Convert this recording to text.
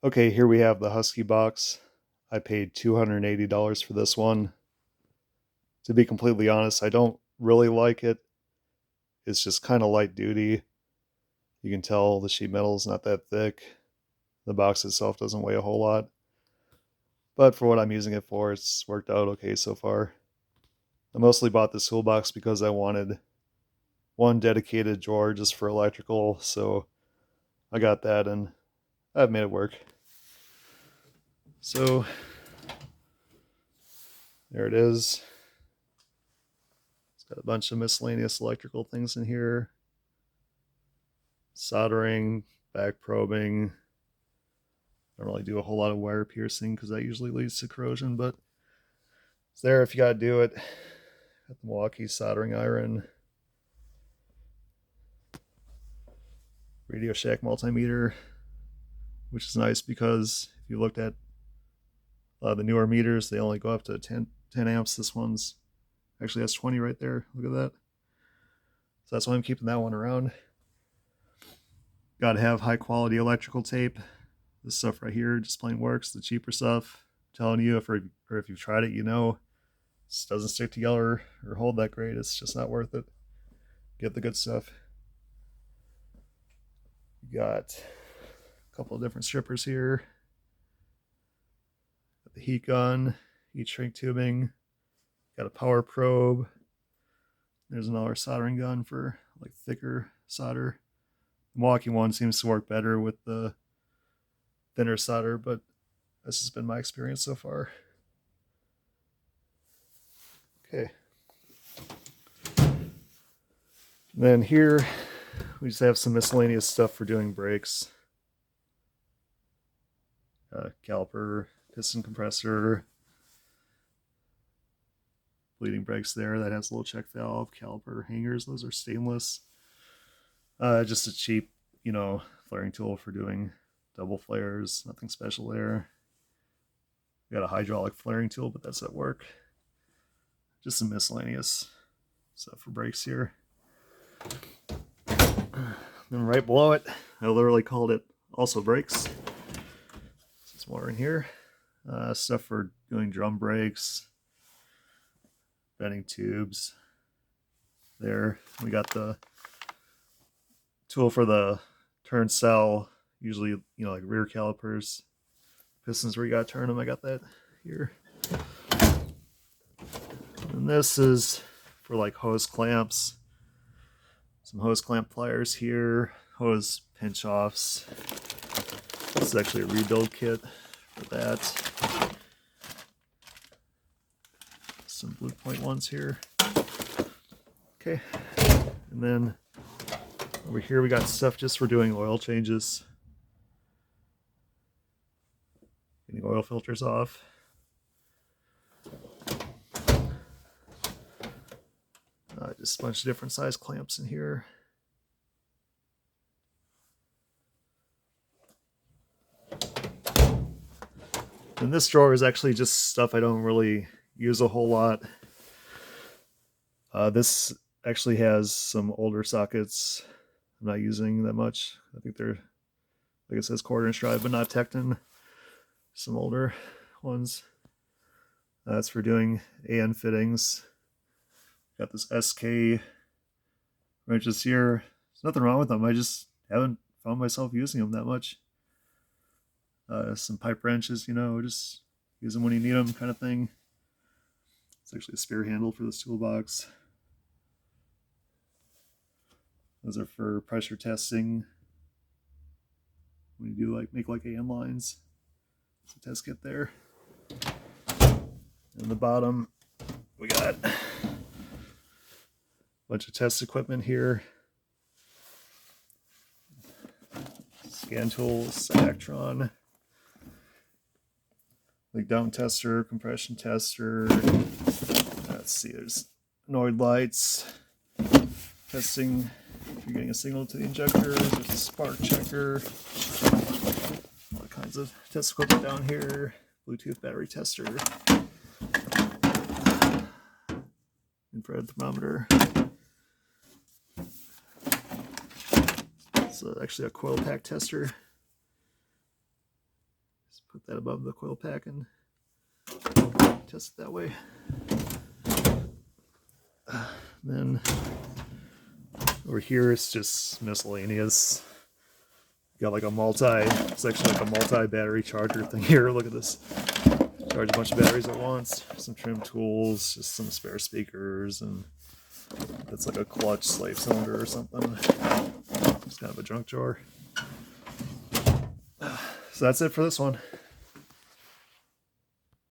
Okay, here we have the Husky box. I paid $280 for this one. To be completely honest, I don't really like it. It's just kind of light duty. You can tell the sheet metal is not that thick. The box itself doesn't weigh a whole lot. But for what I'm using it for, it's worked out okay so far. I mostly bought this toolbox because I wanted one dedicated drawer just for electrical, so I got that and I've made it work. So there it is. It's got a bunch of miscellaneous electrical things in here. Soldering, back probing. I don't really do a whole lot of wire piercing because that usually leads to corrosion, but it's there if you gotta do it. Got the Milwaukee soldering iron. Radio Shack multimeter, which is nice because if you looked at a lot of the newer meters, they only go up to 10 amps. This one's actually has 20 right there. Look at that. So that's why I'm keeping that one around. Got to have high quality electrical tape. This stuff right here just plain works. The cheaper stuff, I'm telling you, if you've tried it, you know, it just doesn't stick together or hold that great. It's just not worth it. Get the good stuff. You got a couple of different strippers here. Got the heat gun, heat shrink tubing. Got a power probe. There's another soldering gun for like thicker solder. The Milwaukee one seems to work better with the thinner solder, but this has been my experience so far. Okay. And then here we just have some miscellaneous stuff for doing brakes. Caliper, piston compressor, bleeding brakes there. That has a little check valve. Caliper hangers, those are stainless. Just a cheap, flaring tool for doing double flares. Nothing special there. Got a hydraulic flaring tool, but that's at work. Just some miscellaneous stuff for brakes here. Then right below it, I literally called it also brakes. There's more in here. Stuff for doing drum brakes, bending tubes. There, we got the tool for the turn cell, usually, like rear calipers, pistons where you gotta turn them. I got that here. And this is for like hose clamps. Some hose clamp pliers here, hose pinch offs. This is actually a rebuild kit for that. Some Blue Point ones here. Okay, and then over here we got stuff just for doing oil changes. Getting oil filters off. Just a bunch of different size clamps in here. And this drawer is actually just stuff I don't really use a whole lot. This actually has some older sockets I'm not using that much. I think they're, like it says, 1/4 inch drive, but not Tecton. Some older ones. That's for doing AN fittings. Got this SK wrenches here. There's nothing wrong with them. I just haven't found myself using them that much. Some pipe wrenches, just use them when you need them kind of thing. It's actually a spare handle for this toolbox. Those are for pressure testing. When you do make AN lines. It's a test kit there. And the bottom, we got a bunch of test equipment here. Scan tools, Actron, like down tester, compression tester. Let's see, there's Noid lights, testing if you're getting a signal to the injector. There's a spark checker, all kinds of test equipment down here. Bluetooth battery tester, infrared thermometer. It's actually a coil pack tester. Just put that above the coil pack and test it that way. Then over here it's just miscellaneous. Got like it's actually like a multi-battery charger thing here. Look at this. Charge a bunch of batteries at once. Some trim tools, just some spare speakers, and it's like a clutch slave cylinder or something. It's kind of a junk drawer. So that's it for this one.